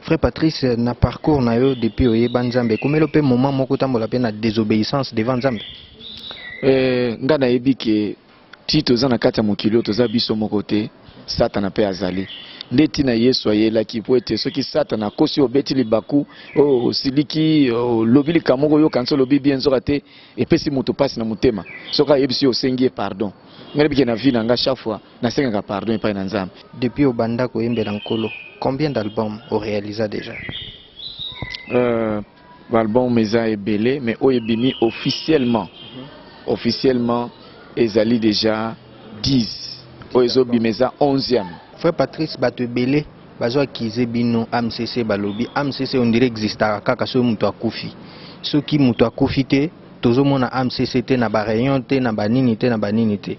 Frère Patrice, na parcours na yo depuis oyeba Nzambe, comment le moment moko tambola pe na désobéissance devant Nzambe? Nga na yebi ke ti toza na kati ya mokili toza biso moko te, Satana pe azali. Ndeti na Yesu ayelaki po ete soki Satana akosi obeti libaku osiliki lobi likamoko yo kanso lobi bien nzoka te epesi moto pasi na motema soki ayebisi osengi pardon. Nga yebi na vie na nga chaque fois nasengaka pardon epai na Nzambe. Depuis obanda koyembela nkolo, combien d'albums au réalisé déjà? L'album eza ebele mais oyo ebimi officiellement. Officiellement ezali déjà 10. Oyo ezobima eza 11e. Frère Patrice bato ebele bazo akize bino AMCC balobi AMCC on dirait exista kaka so muto akufi. Soki muto akufi te tozomona AMCC te na ba réunion te na ba nini te na ba nini te.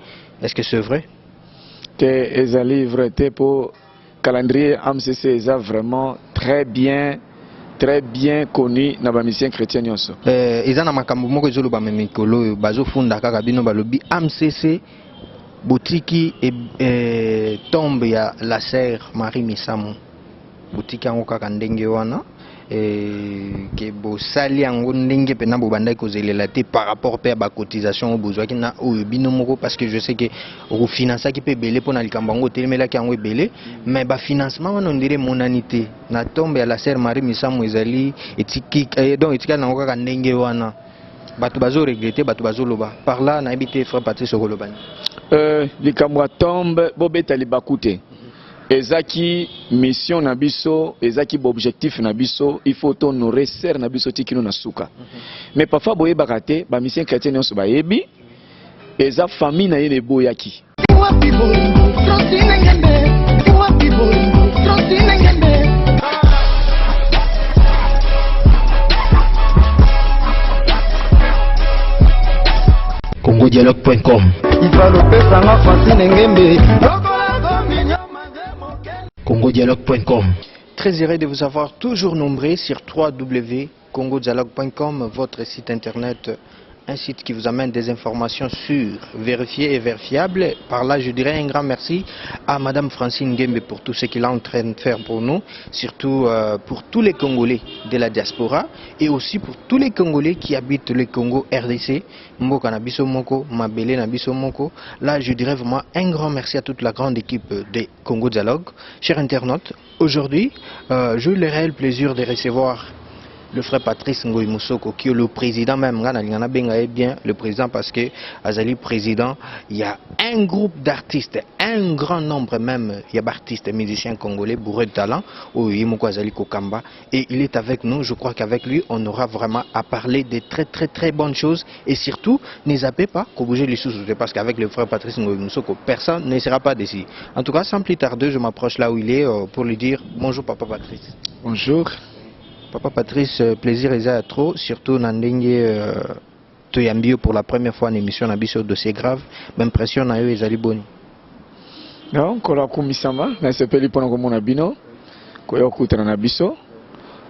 Est-ce que c'est vrai? Que ezali vrai te pour calendrier AMCC eza vraiment très bien connu na ba mission chrétien nyonso. Eza na makambo moko ezolo ba memikolo bazo funda kaka bino balobi AMCC boutique tombe ya la sœur Marie Misamo. Boutique yango kaka ndenge wana ke bo sali yango ndenge pena bo bandai kozelela te par rapport pe ba cotisation au besoin na oyo bino moko parce que je sais que au financer qui peut belé pour na likambo ngo telemela ki yango belé mais ba financement wana on dirait monanité na tombe ya la sœur Marie Misamo ezali etiki donc etika nango kaka ndenge wana bato bazo regretter bato bazo loba par là na habité frère Patrice Okolobani likambo tombe bobeta libakute ezaki mission na biso ezaki objectif na biso il faut honorer ser na biso tikino na suka mais parfois boyebaka te ba mission chrétien nyonso bayebi eza famille na yene boyaki CongoDialogue.com. CongoDialogue.com. Très heureux de vous avoir toujours nombreux sur www.congodialogue.com, votre site internet, un site qui vous amène des informations sûres, vérifiées et vérifiables. Par là, je dirais un grand merci à Madame Francine Ngembe pour tout ce qu'il est en train de faire pour nous, surtout pour tous les Congolais de la diaspora et aussi pour tous les Congolais qui habitent le Congo RDC, Mboka Nabiso Moko, Mabele Nabiso Moko. Là, je dirais vraiment un grand merci à toute la grande équipe de Congo Dialogue. Chers internautes, aujourd'hui, j'ai eu le réel plaisir de recevoir le frère Patrice Ngoï Moussoko, qui est le président même, bien le président parce que Azali président, il y a un groupe d'artistes, un grand nombre même, il y a d'artistes, musiciens congolais, bourrés de talent, au Yimoko Azali Kokamba, et il est avec nous. Je crois qu'avec lui, on aura vraiment à parler de très bonnes choses, et surtout, ne zappez pas qu'on bouge les sous, parce qu'avec le frère Patrice Ngoï Moussoko, personne ne sera pas déçu. En tout cas, sans plus tarder, je m'approche là où il est pour lui dire bonjour Papa Patrice. Bonjour. Papa Patrice, plaisir est trop, surtout Nandenge Toyambio pour la première fois en émission Nabiso dossier grave, même pression na yo ezali boni. Non, kola kumisama, na sepeli pona ko mona bino, ko yokuta na biso,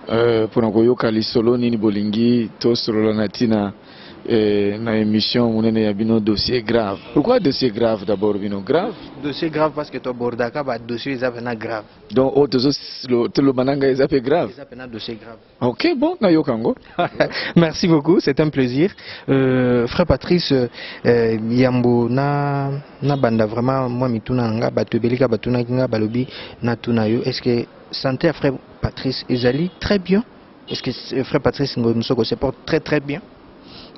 pona ko yoka lisolo nini bolingi to solo na tina na émission monene ya bino dossier grave. Pourquoi dossier grave d'abord bino grave? Dossier grave parce que to bordaka ba dossier ezapena grave. Donc le bananga ezapé grave. Ezapena dossier grave. OK, bon, na yokango. Merci beaucoup, c'est un plaisir. Frère Patrice yambo na banda vraiment moi mituna nga batu belika batuna nga balobi na tunayo. Est-ce que santé frère Patrice ezali très bien? Est-ce que frère Patrice Ngomsoko se porte très bien?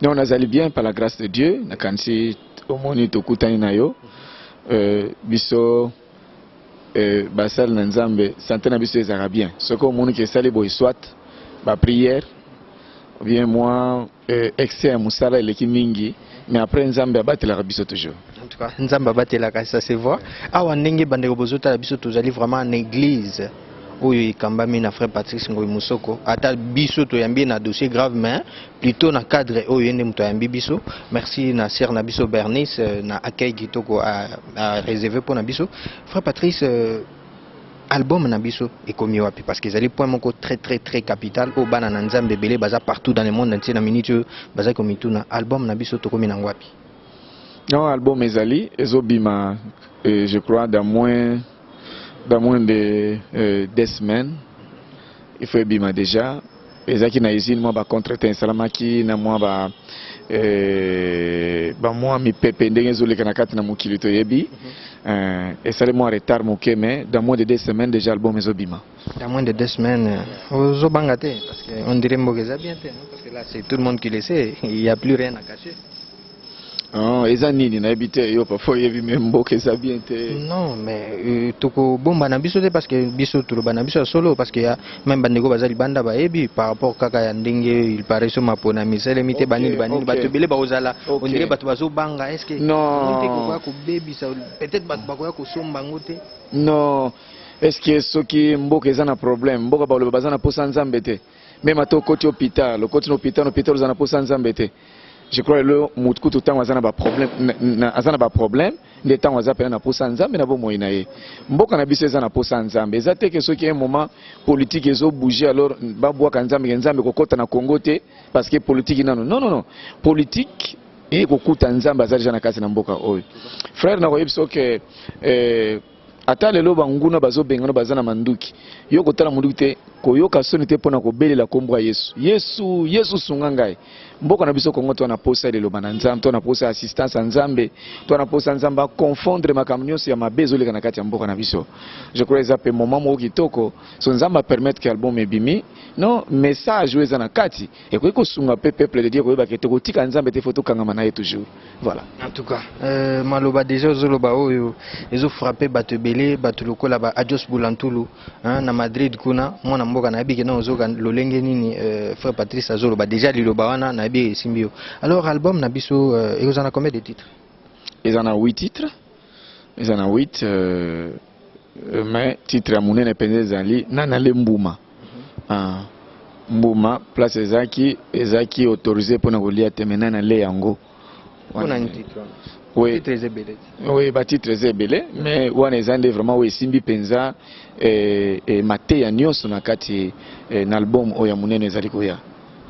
Non, on a allé bien par la grâce de Dieu. Na kansi omoni tokutani na yo. Biso basal na Nzambe santé na biso ezara bien. Ce que omoni ke sali boy soit ba prière bien moi excès musala eleki mingi mais après Nzambe abatela biso toujours. En tout cas, Nzambe abatela ça se voit. Awa ndenge bandeko bozota biso tozali vraiment en église. Oui, Kambami na frère Patrice Ngoï Moussoko. Ata biso to yambi na dossier grave mais plutôt na cadre o yende muto yambi biso. Merci na sœur na biso Bernice na accueil kitoko a réservé pour na biso. Frère Patrice album na biso et comme wapi parce que zali point moko très capital au bana na Nzambe belé baza partout dans le monde entier na minute baza comme na album na biso to komi na wapi. Non, album ezali ezobima je crois dans moins de 2 semaines il faut bima déjà ezaki na usine moi ba contracteur salamaki na moi ba moi mi pepe ndenge zoleka na kati na mokili to yebi et ça le moi retard moké mais dans moins de 2 semaines déjà album ezobima. Dans moins de 2 semaines aux bangate parce que on dirait Mbokeza bien parce que là c'est tout le monde qui le sait, il n'y a plus rien à cacher. Non, eza nini na habité yo parfois yebi même Mbokeza bien te. Non mais toko bomba na biso te parce que biso tout le bana biso solo parce que même bandeko bazali banda ba yebi par rapport kaka ya ndenge il paraît sur mapona misele mité banini banini bato belé ba ozala on dirait bato bazo banga est-ce que non ko baby ça peut-être bato bakoya ko somba ngote. Non, est-ce que soki Mbokeza na problème mboka ba lo bazana posa nzambe te même ato côté hôpital le côté hôpital bazana posa nzambe te. Je crois que le moutkou tout le temps azana ba problème les temps aza pena na posa nzambe na bo moina ye mboka na biso eza na posa nzambe eza te que soki un moment politique ezo bouger alors ba bwaka nzambe kokota na Congo te parce que politique nano non politique et kokuta nzambe aza déjà na kati na mboka oyo frère na koyebisa que ata lelo banguna bazobengana bazana manduki yo kotala munduki te koyoka soni te pona kobelela kombo ya Yesu sunga ngai mboka na biso Kongo to na posa lelo bana nzambe to na posa assistance à nzambe to na posa nzamba confondre makambo nyonso ya mabezo leka na kati ya mboka na biso. Je crois ça pe moment mo kitoko so nzamba permettre que album ebimi non message weza na kati et ko sunga peuple de dire ko ba ketoko tika nzambe te photo kangama na ye toujours voilà. En tout cas maloba déjà zoloba oyo ezo frapper bato belé bato lokola ba Adios Bulantulu na Madrid kuna mwana mboka na biki na ozoka lolenge nini frère Patrice azoloba déjà liloba wana na bi simbio. Alors album na biso ils en a combien de titres? Ils en a 8 titres. Ils en a 8 mais titre ya munene penza zali nana le mbuma. Mbuma place ezaki autorisé pour na kolia temena na le yango. On a un titre. Oui, oui, titre zebele, mais on est vraiment oui simbi penza et maté ya nyonso na kati na album oya munene zali koya.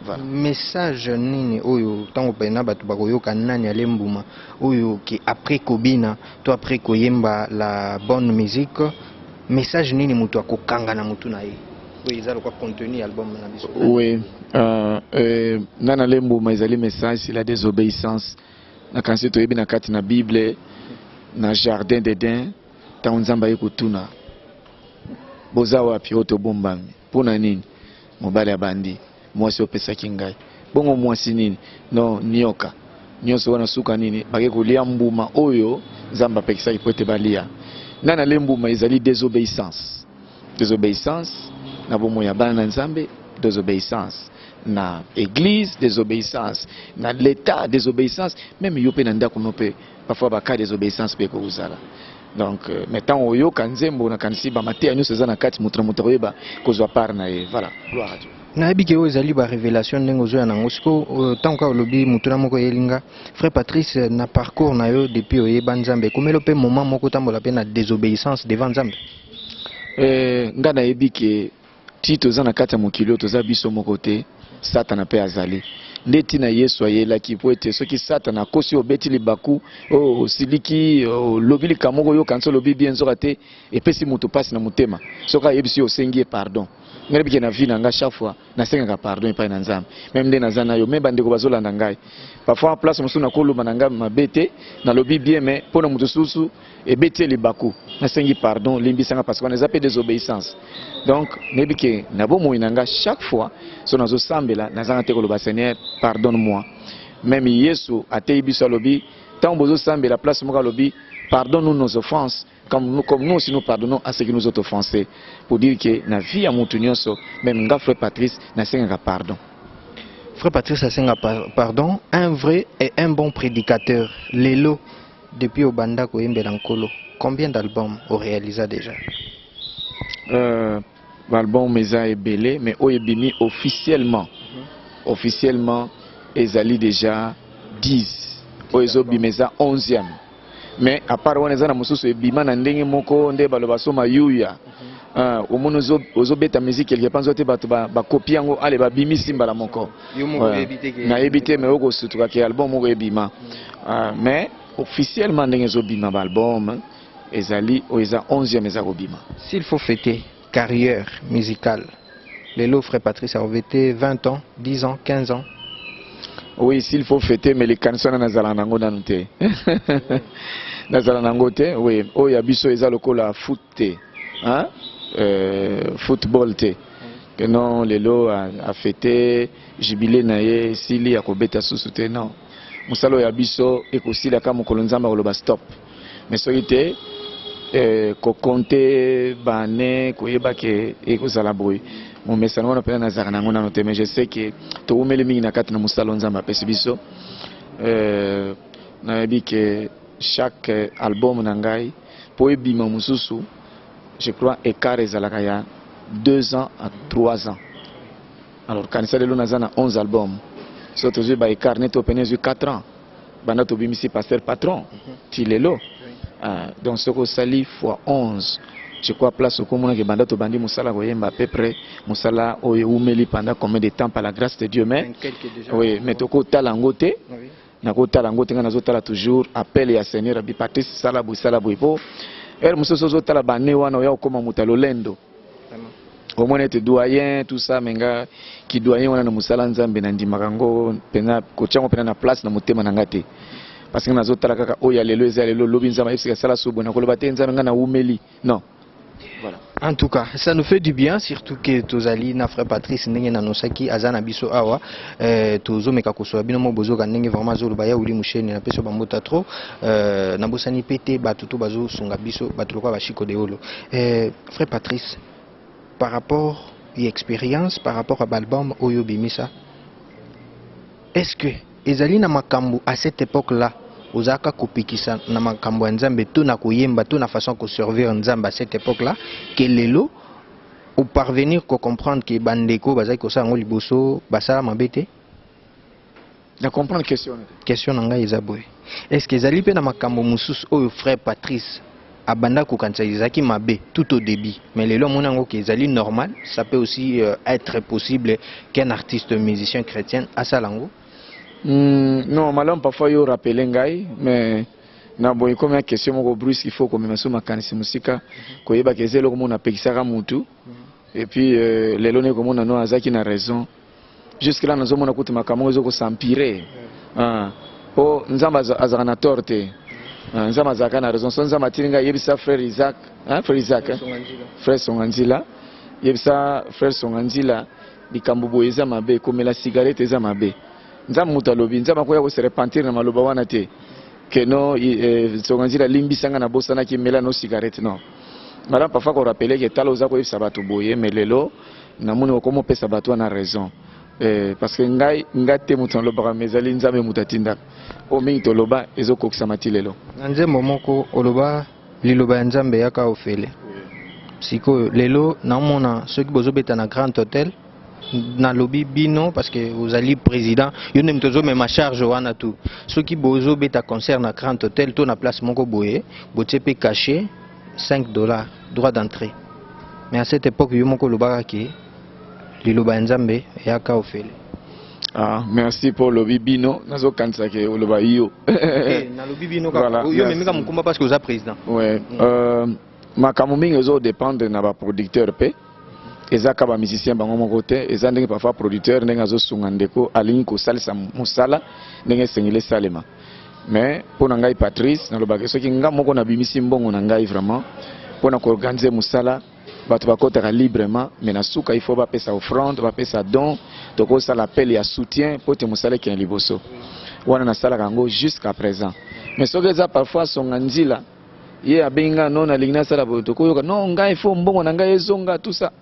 Voilà. Message nini oyo tango pena batu bakoyoka nani alembuma oyo ki après kobina to après koyemba la bonne musique message nini mutu akokanga na mutu na ye oyo ezalo kwa contenu album na biso. Oui, nana lembuma ezali message c'est la désobéissance na kansi to yebi na kati na Bible na jardin d'Eden tango nzamba yekutuna boza wapi oto bombami pona nini mobali abandi mwasi opesaki ngai bongo mwasi nini non nyoka nyonso wana suka nini bake kolia mbuma oyo nzamba apekisaki po ete balia nana le mbuma ezali désobéissance na bomoi ya bana na nzambe désobéissance na église désobéissance na l'état désobéissance même yo pe na ndako no pe parfois baka désobéissance pe ko uzala donc maintenant oyo kanzembo na kanisi ba maté nyonso eza na kati mutra koyeba kozwa par na ye voilà gloire à Dieu. Na biki oyo ezali ba révélation ndenge ozoya nango siko tanka olobi mutuna moko yelinga frère Patrice na parcours na yo depuis oyeba nzambe komelo pe moment moko tambola pe na désobéissance devant nzambe nga na yebi ke tito za na kati ya mokili toza biso moko te Satana pe azali ndeti na Yesu ayelaki po ete soki Satana akosi obeti libaku siliki lobili kamoko yo kanso lobi bien nzoka te epesi mutu pasi na mutema soka yebisi osengi pardon ngebi ke na vie na nga chaque fois na senga pardon epai na nzambe même nde nazana yo même bandeko bazolanda ngai parfois en place musu na koluma na nga mabete na lobi bien mais pona mutu susu ebeti libaku na sengi pardon limbisanga parce qu'on a pas désobéissance donc ngebi ke na bomoi na nga chaque fois so nazo sambela nazanga te koloba Seigneur pardonne-moi même Yesu atei biso lobi tant bozo sambela place moka lobi pardonne-nous nos offenses comme nous aussi nous pardonnons à ceux qui nous ont offensés pour dire que na vie à Moutounioso même nga frère Patrice na senga pardon. Frère Patrice a senga pardon, un vrai et un bon prédicateur lelo depuis au banda ko Mbelankolo. Combien d'albums au réalisé déjà? L'album meza ebele mais oyebimi officiellement ezali déjà 10 oyezo bimeza 11e. Mais à part on ezana mususu ebima na ndenge moko nde baloba soma yuya omono ozo beta musique quelque part zote bato ba copie yango ale ba bimi simba la moko na ebité mais oko sutuka ke album moko ebima mais officiellement ndenge zo bima ba album ezali oeza 11e eza ko bima. S'il faut fêter carrière musicale Les frère Patrice a revêté 20 ans, 10 ans, 15 ans. Oui, s'il faut fêter, mais les cançons nazala nango nanute. Nazala nangote, oui. Oh, yabiso eza lokola foot te. Hein? Football te. Que non, lelo a fêté, jubilé naye, sili a kobeta susute, non. Musalo yabiso ekosila ka mokolo nzamba koloba stop. Mais so ite ko compter bané koyeba ke ekozala bruit. Mon message on appelle nazara nango nanote, mais je sais que to umeli mingi na kati na musalo nzamba pesi biso. Na yebi que chaque album nangai po ebima mususu, je crois écart ezalaka ya 2 ans à 3 ans. Alors quand ça lelo nazana 11 albums. So to ba écart neto penezu 4 ans. Bana to bimisi pasteur patron. Ti lelo. Donc ce que sali fois 11. Je crois place au commun que banda to bandi musala koyemba à peu près musala oyeumeli pendant combien de temps par la grâce de Dieu, mais oui, mais toko talangote na ko talangote ngana zo tala toujours appel ya Seigneur bi Patrice sala boy po musoso zo tala bané wana ya okoma mutalo lendo au moins être doyen tout ça menga ki doyen wana na musala nzambe na ndimaka ngo pena ko chango pena na place na mutema na ngate parce que nazo tala kaka oya lelo eza lelo lobi nzamba efika sala subo na koloba te nzamba ngana umeli non. Voilà. En tout cas, ça nous fait du bien, surtout que Tozali, na frère Patrice, Ndenge Nanosaki, Azana Biso Awa, Tozo Mekakoso, Binomo Bozo, Nenge vraiment Zolo Baya, Uli Mouchen, na Peso Bambota Tro, Nabosani Pete, Batuto Bazo, Songabiso, Batuloka Bachiko de Olo. Frère Patrice, par rapport à l'expérience, par rapport à l'album Oyo Bimisa, est-ce que Ezali na Makambu à cette époque-là, ozaka kopikisa na makambo ya nzambe to na koyemba to na façon ko servir nzamba à cette époque là que lelo au parvenir ko comprendre que bandeko bazaki ko sango liboso basala mabete na comprendre question nanga ezaboy est-ce que ezali pe na makambo mususu oyo frère Patrice abanda ko kanisa ezaki mabe tout au début mais lelo mona ngo que ezali normal ça peut aussi être possible qu'un artiste musicien chrétien asalango. Non, malheureusement parfois yo rappeler ngai mais na boy comme une question moko brusque il faut comme maso makanisi musika koyeba kezelo comme on apekisaka mutu et puis lelo ne comme on no azaki na raison jusque là nazo mona kuti makambo ezo ko s'empirer po nzamba azaka na torte nzamba azaka na raison so nzamba tilinga yebisa frère Isaac frère Songanzila yebisa frère Songanzila bikambo boyeza mabe komela cigarette eza mabe nzamba mutalobi nzamba koya ko se repentir na maloba wana te que no Songanzila limbisanga na bosana ki mela no cigarette non madame parfois ko rappeler que talo za ko yebisa bato boye melelo na moni ko mo pesa bato na raison parce que ngai ngate mutu loba mezali nzambe mutatinda o mingi to loba ezo kokisa matilelo nzembo moko oloba liloba nzambe yaka ofele siko lelo na mona ceux qui bozo beta na grand hôtel na lobby bino parce que vous allez président yo nem tozo même ma charge wana tout ceux qui bozo beta concert na grand hôtel to na place moko boye botepe caché $5 droit d'entrée mais à cette époque yo moko lobaka ki liloba nzambe yaka ofele. Merci pour le bibino nazo kanisa ke oloba yo na lobby bino ka yo memika mukumba parce que vous êtes président. Ouais makambo mingi ezo dépendre na ba producteur pe ezaka ba musicien bango moko te eza ndenge parfois producteur ndenge azo sunga ndeko alingi ko salisa musala ndenge sengile salema mais pour ngai Patrice na lobaka soki nga moko na bimisi mbongo na ngai vraiment pour na ko organiser musala bato bakotaka librement mais na suka il faut ba pesa offrande ba pesa don toko sala appel ya soutien pour te musala ki en liboso wana na sala kango jusqu'à présent mais soki eza parfois songa nzila ye abenga non alingna sala toko yoka non ngai faut mbongo na ngai ezonga tout ça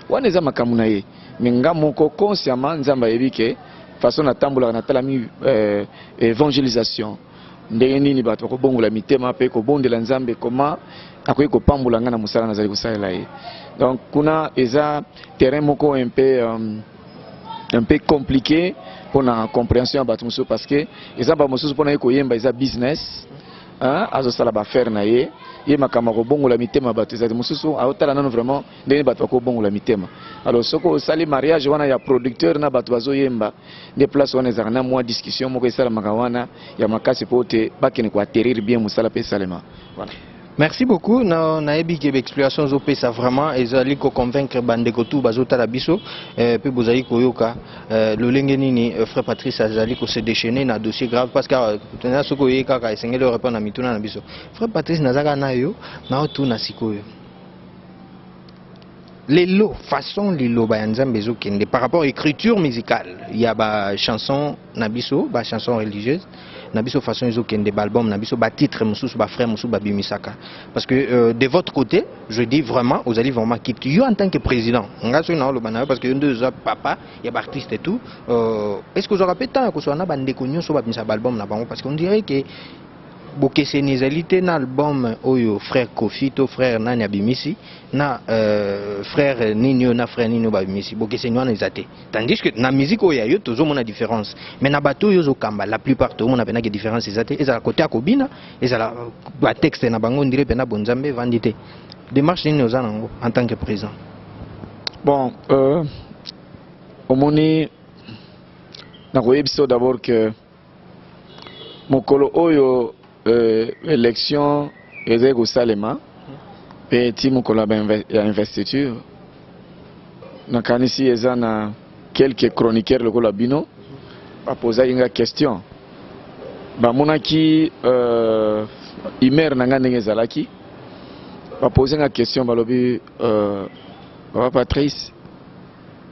wana eza makambo na ye mais nga moko consciemment nzamba yebike façon na tambola na talami évangélisation ndenge nini bato ko bongola mitema pe ko bondela nzambe comment akoyi ko pambola nga na musala nazali kosalela ye donc kuna eza terrain moko un peu compliqué pour la compréhension bato muso parce que eza ba muso pour na ko yemba eza business azo sala ba faire na ye ye makama ko bongola mitema bato eza mususu aotala nano vraiment ndenge bato ko bongola mitema alors soko sali mariage wana ya producteur na bato bazo yemba de place wana eza na moi discussion moko esala makawana ya makasi pote bakene ko atterrir bien musala pe salema voilà. Merci beaucoup. Na ebi ke explication zo pesa vraiment ezali ko convaincre bande ko tout bazota la biso pe bozali koyoka lolenge nini frère Patrice azali ko se déchaîner na dossier grave parce que tena soko yeka ka esengeli répondre na mituna na biso. Frère Patrice nazaka na yo na tout na sikoyo. Lelo façon lelo ba nzambe zo kende par rapport à écriture musicale, il y a ba chanson na biso, ba chanson religieuse. Nabiso façon ils ont des albums, nabiso ba titre mususu ba frère mususu ba bimisaka. Parce que de votre côté, je dis vraiment, vous allez vraiment quitter. Yo en tant que président, parce que deux papa, il y a artistes et tout. Est-ce que vous aurez temps que soit na bande konyo so ba bimisa album na bango parce qu'on dirait que boke sénézalité na album oyo frère Kofi to frère Nani Abimisi na frère Nino na frère Nino Babimisi boke sénéwana ezate tandis que na musique oyo yo tozo mona différence mais na bato yo zo kamba la plupart to mona pena que différence ezate ezala côté akobina ezala ba texte na bango ndire pena bonzambe vandité démarche nini ozana ngo en tant que président. Bon omoni na koyebiso d'abord que mokolo oyo élection ezali kosalema pe ti mokolo ya investiture nakanisi eza na quelques chroniqueurs lokola bino bapozaki nga question bamonaki humeur na nga ndenge ezalaki bapose nga question balobi papa Patrice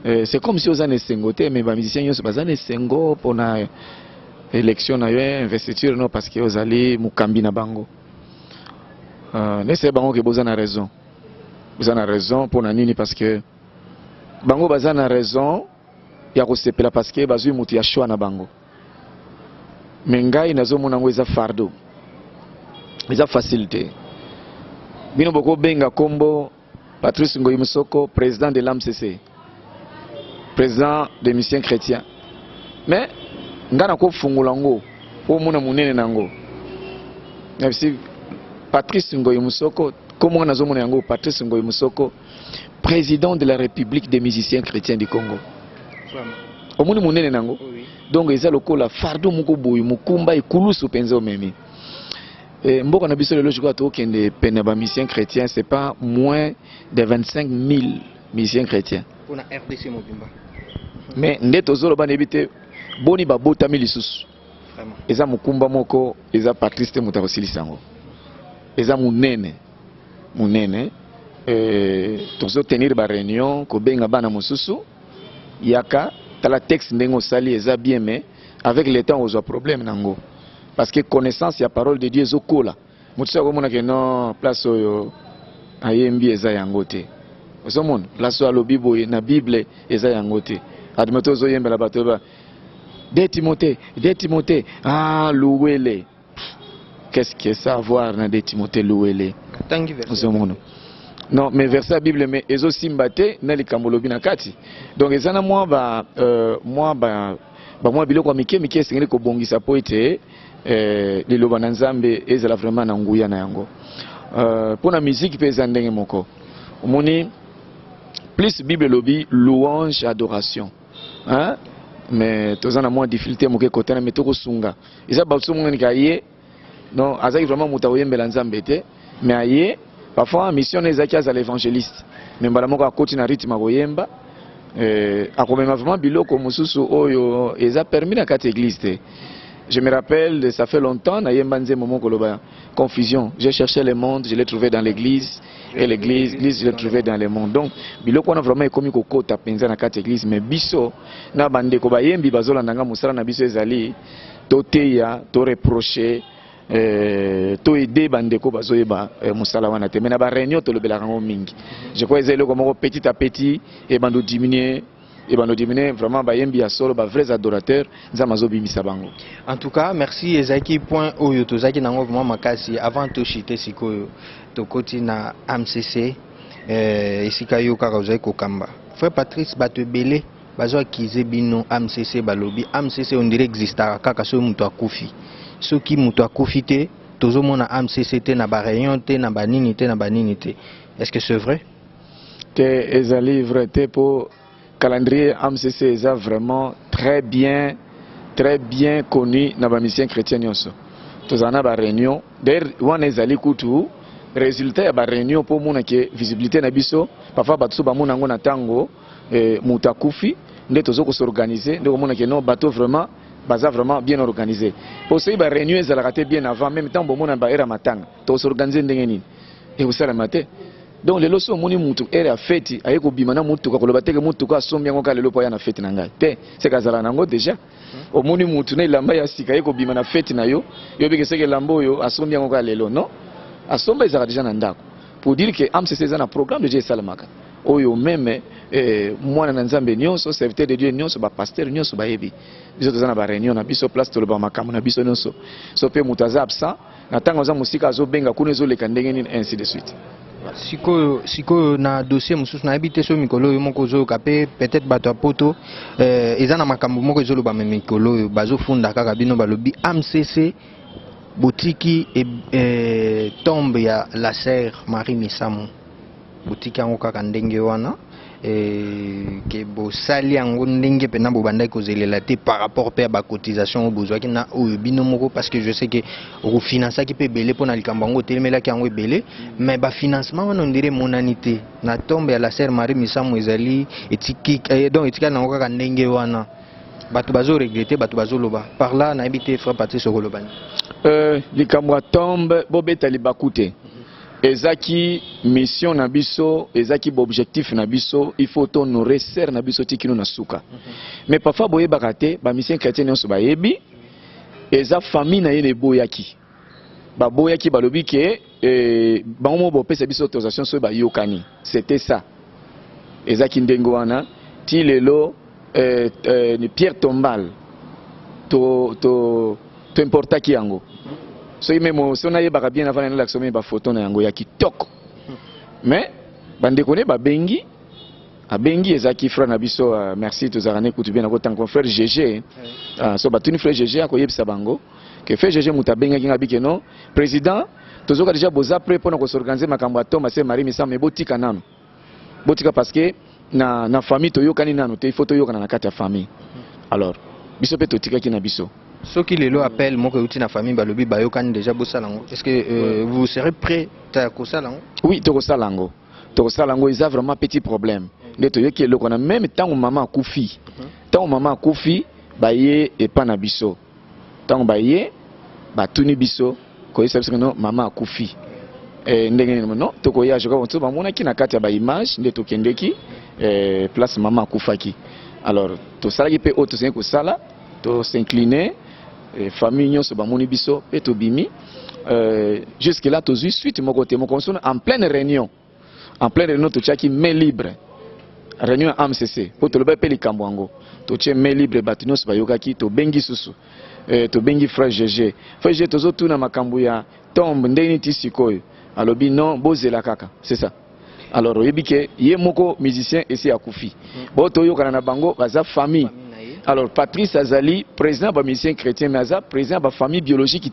c'est comme si oza na esengo te mais bamusicien nyonso baza na esengo mpona élection na yo investiture non parce que ozali mukambi na bango nese bango ke boza na raison pour na nini parce que bango baza na raison ya kosepela parce que bazwi mutu ya choix na bango mais ngai nazomona ngo eza fardeau eza facilité bino boko benga kombo Patrice Ngoyi Musoko président de l'AMCC président des missions chrétiens mais ngana ko fungula ngo po muna munene nango merci Patrice Ngoyi Musoko comment on a zomona yango Patrice Ngoyi Musoko président de la République des musiciens chrétiens du Congo omuni munene nango donc eza lokola fardo moko boyi mukumba ekulusu penzo memi mboka na biso lelo jiko to kende pena ba musiciens chrétiens c'est pas moins de 25 000 musiciens chrétiens pour la RDC Mobimba mais ndeto zolo ba nebite boni babotami lisusu eza mukumba moko eza Patrice te muta kosilisa yango eza munene tozo tenir ba réunion ko benga bana mosusu yaka tala texte ndengo sali eza bien mais avec le temps ozo problème nango parce que connaissance ya parole de Dieu ezokola mutu ko mona ke non place oyo ayembi eza yango te ozomona place oyo alobi boye na Bible eza yango te admeto ozo yembela bato ba de Timothée, ah, Louwele. Qu'est-ce que ça à voir dans de Timothée Louwele? Non, mais verset la Bible, mais ils aussi mbatté, n'a les kamolobi na kati. Donc, ils en ont moi, biloko mike, c'est que bongi sa poete, les lobananzambe, ils ont vraiment nanguya na yango. Pour la musique, ils ont ndenge moko. Moni, plus Bible lobby, louange, adoration. Hein? Mais tous en a moins difficulté moke côté na metoko sunga isa ba sunga ni kaye non azaki vraiment mutaoyembela nzambe te mais aye parfois mission ezaki à l'évangéliste mais mbala moko akoti na rythme koyemba akomema vraiment biloko mususu oyo eza permis na kati église te. Je me rappelle, ça fait longtemps, confusion. J'ai cherché le monde, je l'ai trouvé dans l'église, et l'église, je l'ai trouvé dans le monde. Donc, biloko on a vraiment commis koko tapenza na kati église, mais biso na bande ko bayembi bazola nanga musala na biso ezali to teya, to reprocher, to aider bande ko bazoyeba musala wana te. Mais na ba réunion to lobela rango mingi. Je crois ezali ko petit à petit et bando diminuer. Et ben nous diminuer vraiment bayembi ya solo ba vrais adorateurs nzamazo bimisa bango. En tout cas, merci ezaki point oyo tozaki nango vraiment makasi avant to chiter sikoyo to koti na AMCC esika yo kaka ozaki kokamba. Frère Patrice batebele bazo akize bino AMCC balobi AMCC on dirait existara kaka so muto akufi. Soki muto akufi te tozomona AMCC te na ba réunion te na ba nini te na ba nini te. Est-ce que c'est vrai? Te ezali vrai te pour calendrier AMCC est vraiment très bien connu dans les missions chrétiennes. Tous en a ba réunion. D'ailleurs, on est allé koutou résultat ya ba réunion pour mona que visibilité na biso parfois bato ba mona ngo na tango muta kufi nde tozo ko s'organiser nde mona que non bateau vraiment baza vraiment bien organisé pour ça ba réunion ezala raté bien avant même temps bo mona ba era matanga to s'organiser ndenge nini et vous savez maté donc les loso moni mutu era fête ayeko bimana mutu ko loba teke mutu ko asombi ngo ka lelo po ya na fête na ngai te c'est kazala nango déjà au moni mutu na ilamba ya sika ayeko bimana fête na yo yo bike seke lambo yo asombi ngo ka lelo non asomba ezaka déjà na ndako pour dire que AMCC eza na programme de Dieu salamaka oyo même mwana na nzambe nyonso serviteur de Dieu nyonso ba pasteur nyonso ba yebi biso toza na ba réunion na biso place to loba makambo na biso nyonso so pe mutaza absent na tango za musika zo benga kuna zo leka ndenge nini ainsi de suite. Siko na dossier mususu na habité so mikolo yo moko zo kapé peut-être bato apoto eza na makambo moko zo loba mikolo bazo funda kaka bino balobi AMCC boutique et tombe ya la sœur Marie Misamu boutique yango kaka ndenge wana que bo sali yango ndenge pena bo bandai kozelela te par rapport pe ba cotisation au besoin ki na oyo bino moko parce que je sais que au finance qui peut belé pour na likambo ngo telemela ki yango belé mais ba financement on dirait monanité na tombe ya la sœur Marie Misamu ezali etiki donc etika nango kaka ndenge wana bato bazo regretter bato bazo loba par là na habité frère Patrice Okolobani likambo tombe bobeta libakute ezaki mission na biso ezaki objectif na biso il faut honorer ser na biso tikino na suka mais parfois boye bakate ba mission chrétien nyonso ba yebi eza famille na yene boyaki ba boyaki balobi ke bango bo pesa biso autorisation so ba yokani c'était ça ezaki ndengo wana ti lelo ni Pierre Tombal to importa ki yango so même si on a yeba bien avant na l'action ba photo na yango ya kitoko mais bande connaît ba bengi a bengi ezaki frère na biso merci to zarane kutu bien na ko tant frère GG so batuni frère GG akoyebisa bango que frère GG mutabenga kinga bike non président tozoka déjà boza prêt pour na s'organiser makambo atoma c'est Marie Misa mais botika nano botika parce que na famille to yokani nano te photo yokana na kati ya famille alors biso pe totika ki na biso. Ce qui les appelle, moi que na famille balobi bayokani déjà bosalango. Est-ce que vous serez prêt à kosalango? Oui, to kosalango. To kosalango ils a vraiment petit problème. Ne to yoki eloko na même tant maman akufi. Tant maman akufi baye et pas na biso. Tant baye ba tuni biso ko yesa biso no maman akufi. Ndenge non to ko ya joka onto ba mona ki na kati ya ba image nde to kendeki place maman akufaki. Alors to salaki pe auto sen ko sala to s'incliner famille nyonso bamoni biso pe to bimi jusque là to suite mon côté mon console en pleine réunion to chaki main libre réunion AMCC pour to le pe likambo ngo to che main libre batu nyonso bayokaki to bengi susu to bengi frère GG to zo tuna makambo ya tombe ndeni tisikoyo alobi non bozela kaka c'est ça alors oyebi ke ye moko musicien esi akufi bo to yokana na bango baza famille. Alors Patrice Azali, président de la mission chrétienne, mais Azali, président de la famille biologique.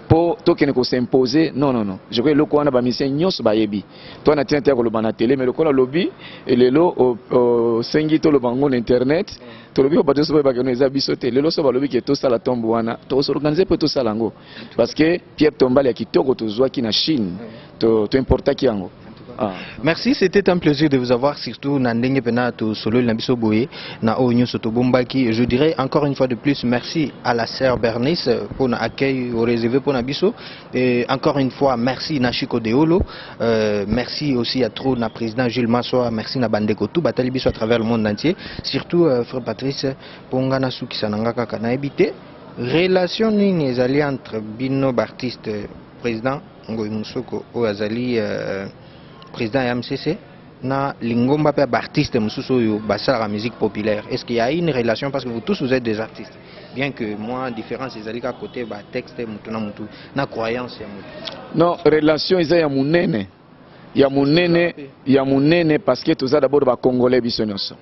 Pour tout ce qui s'imposer, non. Je crois que le coin de la mission, nous sommes bayebi. Toi, on a tenu à la télé, mais le coin de lobby, et le lot au Sengito, le bangon internet, tout le lobby au bateau, nous avons bisoté. Le lot, c'est le lobby qui est tout ça la tombe, tout s'organiser pour tout ça lango. Parce que Pierre Tombal, qui est tout autour qui na Chine, tout importe qui yango. Merci, c'était un plaisir de vous avoir, surtout Nandenge Penato Solo Nabiso Boye, na Onyo Soto Bombaki. Je dirais encore une fois de plus merci à la sœur Bernice pour l'accueil réservé pour Nabiso. Et encore une fois, merci Nashiko Deolo. Merci aussi à trop na président Jules Massoa, merci na Bandeko tout Batali Biso à travers le monde entier. Surtout frère Patrice Pongana Suki Sanangaka Kana habité. Relation ni ezali entre bino artiste président Ngoy Musoko ou Azali président AMCC na lingomba pe artiste mususu yo basala la musique populaire. Est-ce qu'il y a une relation parce que vous tous vous êtes des artistes bien que moi différence ezali ka côté ba texte mutuna mutu na croyance ya mutu. Non, relation eza ya munene. Ya munene parce que toza d'abord ba congolais biso nyonso.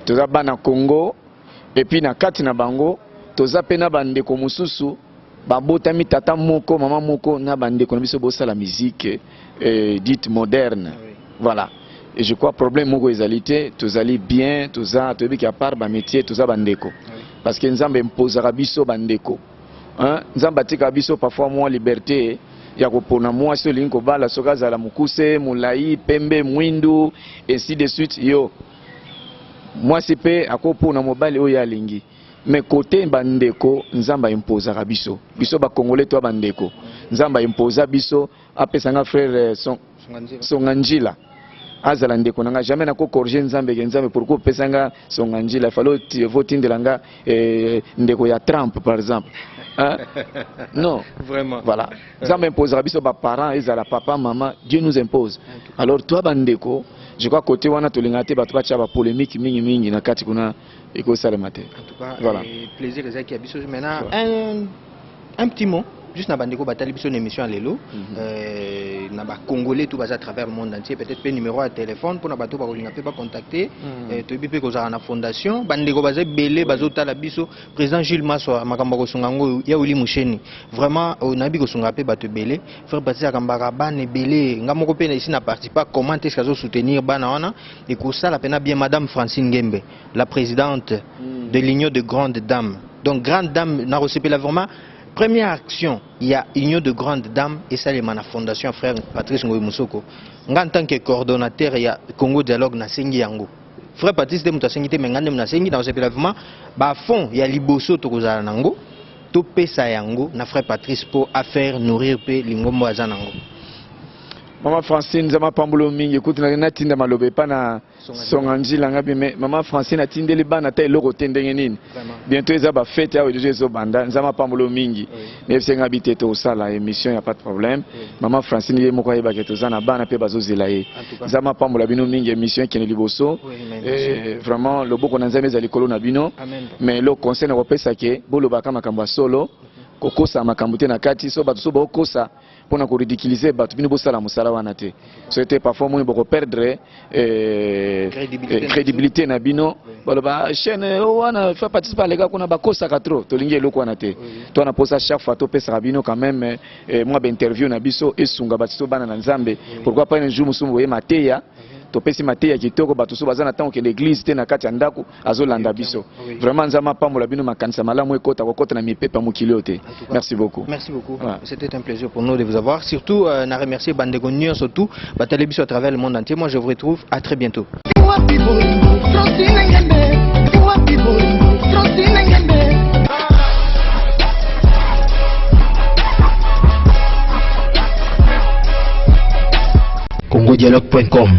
Toza bana Congo et puis na kati na bango toza pe na bandeko mususu babotami tata moko mama moko na bandeko na biso bosa la musique dite moderne. Voilà. Et je crois problème moko ezalité tous allez bien tous a tobi ki à part ba métier tous a bandeko parce que nzambe imposera biso bandeko hein nzambe tika biso parfois moins liberté ya kopona mwasi olingi kobala soki azala mokuse molai pembe mwindu ainsi de suite yo mwasi pe akopona mobali oyo alingi mais côté bandeko nzamba impozaka biso bakongolais to bandeko nzamba impoza biso apesanga frère Songanjila azala ndeko nanga jamais nako corriger nzambe ke nzambe pourquoi pesanga Songanjila falo votindelanga ndeko ya Trump par exemple. Hein? Non, vraiment. Voilà. Ça m'imposera biso ba parents, ezala papa, maman, Dieu nous impose. Alors toi bandeko, je crois côté wana tolingate ba twa ba polémique mingi na kati kuna eko salemate. En tout cas, voilà. Plaisir ezaki ya biso maintenant un petit mot. Juste na bandeko batali biso une émission à lelo na ba congolais tout bas à travers le monde entier peut-être pe numéro de téléphone pour na bato ba kolinga pe ba contacter to bi pe ko za na fondation bandeko baza belé bazo tala biso président Jules Maswa makamba ko sunga ngo ya uli musheni vraiment na bi ko sunga pe bato belé frère Baptiste akambaka bane belé ngamo ko pe na ici na participer comment est-ce que soutenir bana wana et ko ça la pena bien madame Francine Ngembe la présidente de l'union de grandes dames donc grande dame na reçu la vraiment. Première action, il y a union de grandes dames et ça, c'est la fondation frère Patrice Ngoy Moussoko. En tant que coordonnateur, il y a Congo Dialogue na Sengi Yango. Frère Patrice de Moussengité, mais na Sengi dans ce développement, bah fond, il y a Liboso Tokozala Nango, Topé Sayango, na frère Patrice pour affaire nourrir pe Lingombo Azanango. Maman Francine, zama pambulo mingi, écoute, na tinda malobe pa na Songanjila ngabi mais maman Francine a tindeli bana ta eloko tendenge nini. Bientôt ils ba fête ya ojo zo banda, zama pambulo mingi. Mais c'est ngabi teto sala émission y a pas de problème. Maman Francine ye moko yeba keto zana bana pe bazo zelaye. Zama pambulo bino mingi émission qui ne liboso. Vraiment le boko na nzambe za likolo na bino. Mais le conseil na kopesa ke bolo baka makambo solo. Kokosa makambo te na kati so bato so ba kosa pona ko ridiculiser bato bino bosala musala wana te so était parfois mo boko perdre crédibilité na bino baloba chaîne wana fa participer à lega kuna bakosa ka trop to lingi eloko wana te to na posa chaque fois to pesa bino quand même moi ba interview na biso esunga bato bana na nzambe pourquoi pas un jour musumu ye mateya to pesi mateya kitoko bato so bazana tant que l'église te na kati ndako azolanda biso vraiment nzama pambola bino makanisa malamu ekota kokota na mipepa mokili te. Merci beaucoup. Merci beaucoup. Voilà. C'était un plaisir pour nous de vous avoir. Surtout, na remercier Bandego Nyon surtout, Batalebiso à travers le monde entier. Moi, je vous retrouve à très bientôt. CongoDialogue.com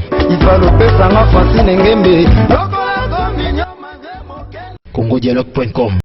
CongoDialogue.com